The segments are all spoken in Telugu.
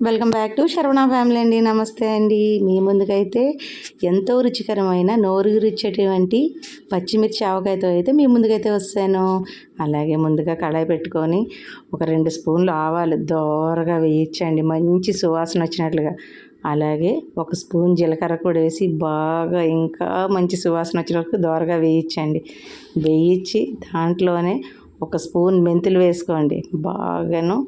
Welcome back to Saravana family అండి. నమస్తే అండి. మీ ముందుకైతే ఎంతో రుచికరమైన నోరూరిచ్చేటువంటి పచ్చిమిర్చి ఆవకాయతో అయితే మీ ముందుకైతే వస్తాను. అలాగే ముందుగా కడాయి పెట్టుకొని ఒక 2 స్పూన్లు ఆవాలు దోరగా వేయించండి, మంచి సువాసన వచ్చినట్లుగా. అలాగే 1 స్పూన్ జీలకర్ర కూడా వేసి బాగా ఇంకా మంచి సువాసన వచ్చినట్టు దోరగా వేయించండి. వేయించి దాంట్లోనే 1 స్పూన్ మెంతులు వేసుకోండి. బాగాను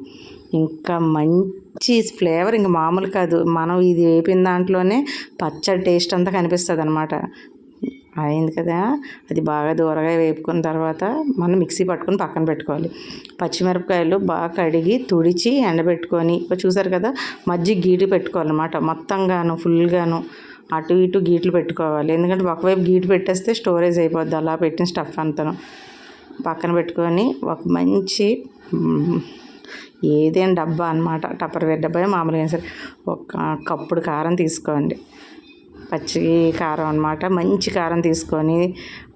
ఇంకా మంచి ఫ్లేవర్ ఇంక మామూలు కాదు. మనం ఇది వేపిన దాంట్లోనే పచ్చడి టేస్ట్ అంతా కనిపిస్తుంది అనమాట. అయింది కదా, అది బాగా దూరగా వేపుకున్న తర్వాత మనం మిక్సీ పట్టుకొని పక్కన పెట్టుకోవాలి. పచ్చిమిరపకాయలు బాగా కడిగి తుడిచి ఎండబెట్టుకొని చూసారు కదా, మజ్జిగ గీటు పెట్టుకోవాలన్నమాట. మొత్తంగాను ఫుల్గాను అటు ఇటు గీట్లు పెట్టుకోవాలి. ఎందుకంటే ఒకవైపు గీటు పెట్టేస్తే స్టోరేజ్ అయిపోద్ది. అలా పెట్టిన స్టఫ్ అంతను పక్కన పెట్టుకొని ఒక మంచి ఏదైనా డబ్బా అనమాట, టప్పర్వేర్ డబ్బా మామూలుగా సరే, 1 కప్పుడు కారం తీసుకోండి. పచ్చి కారం అనమాట. మంచి కారం తీసుకొని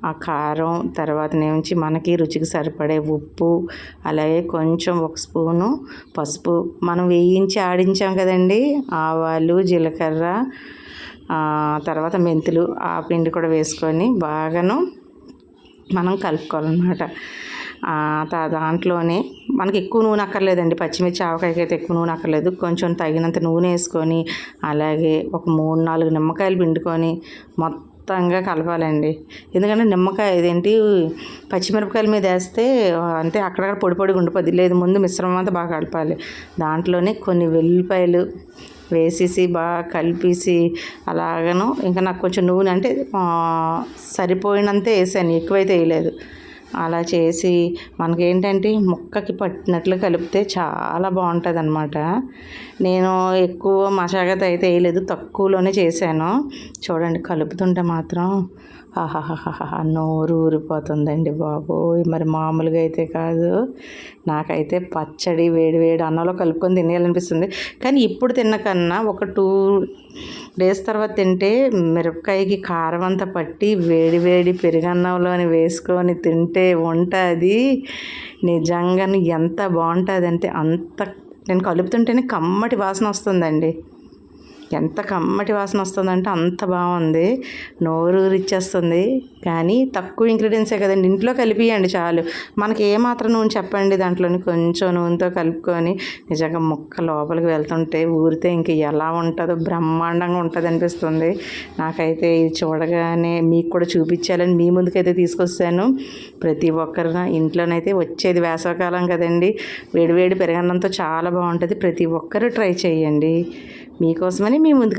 ఆ కారం తర్వాత నుంచి మనకి రుచికి సరిపడే ఉప్పు, అలాగే కొంచెం 1 స్పూను పసుపు, మనం వేయించి ఆడించాం కదండి ఆవాలు జీలకర్ర తర్వాత మెంతులు, ఆ పిండి కూడా వేసుకొని బాగాను మనం కలుపుకోవాలన్నమాట. దాంట్లోనే మనకి ఎక్కువ నూనె అక్కర్లేదండి. పచ్చిమిర్చి ఆవకాయకి అయితే ఎక్కువ నూనె అక్కర్లేదు. కొంచెం తగినంత నూనె వేసుకొని అలాగే ఒక 3-4 నిమ్మకాయలు పిండుకొని మొత్తంగా కలపాలండి. ఎందుకంటే నిమ్మకాయ ఇదేంటి పచ్చిమిరపకాయల మీద వేస్తే అంతే అక్కడక్కడ పొడి పొడిగా ఉండిపోద్ది. లేదు, ముందు మిశ్రమం అంతా బాగా కలపాలి. దాంట్లోనే కొన్ని వెల్లిపాయలు వేసేసి బాగా కలిపేసి అలాగను ఇంకా నాకు కొంచెం నూనె అంటే సరిపోయినంతే వేసాను, ఎక్కువైతే వేయలేదు. అలా చేసి మనకేంటంటే ముక్కకి పట్టినట్లు కలిపితే చాలా బాగుంటుంది అనమాట. నేను ఎక్కువ మసాగత అయితే వేయలేదు, తక్కువలోనే చేశాను. చూడండి కలుపుతుంటే మాత్రం నోరు ఊరిపోతుందండి బాబోయ్. మరి మామూలుగా అయితే కాదు. నాకైతే పచ్చడి వేడి వేడి అన్నంలో కలుపుకొని తినేయాలనిపిస్తుంది. కానీ ఇప్పుడు తిన్న కన్నా ఒక 2 డేస్ తర్వాత తింటే మిరపకాయకి కారం అంతా పట్టి వేడి వేడి పెరుగన్నంలోని వేసుకొని తింటే ఉంటుంది నిజంగా ఎంత బాగుంటుంది అంటే అంత. నేను కలుపుతుంటేనే కమ్మటి వాసన వస్తుందండి. ఎంత కమ్మటి వాసన వస్తుందంటే అంత బాగుంది, నోరూరిచ్చేస్తుంది. కానీ తక్కువ ఇంగ్రీడియంట్సే కదండి, ఇంట్లో కలిపియండి చాలు. మనకి ఏమాత్రం నూనె చెప్పండి, దాంట్లోని కొంచెం నూనెతో కలుపుకొని నిజంగా ముక్క లోపలికి వెళ్తుంటే ఊరితే ఇంక ఎలా ఉంటుందో బ్రహ్మాండంగా ఉంటుంది అనిపిస్తుంది. నాకైతే ఇది చూడగానే మీకు కూడా చూపించాలని మీ ముందుకైతే తీసుకొస్తాను. ప్రతి ఒక్కరు ఇంట్లోనైతే వచ్చేది వేసవికాలం కదండి, వేడివేడి పెరుగన్నంతో చాలా బాగుంటుంది. ప్రతి ఒక్కరు ట్రై చేయండి. మీకోసమని మీ ముందుకు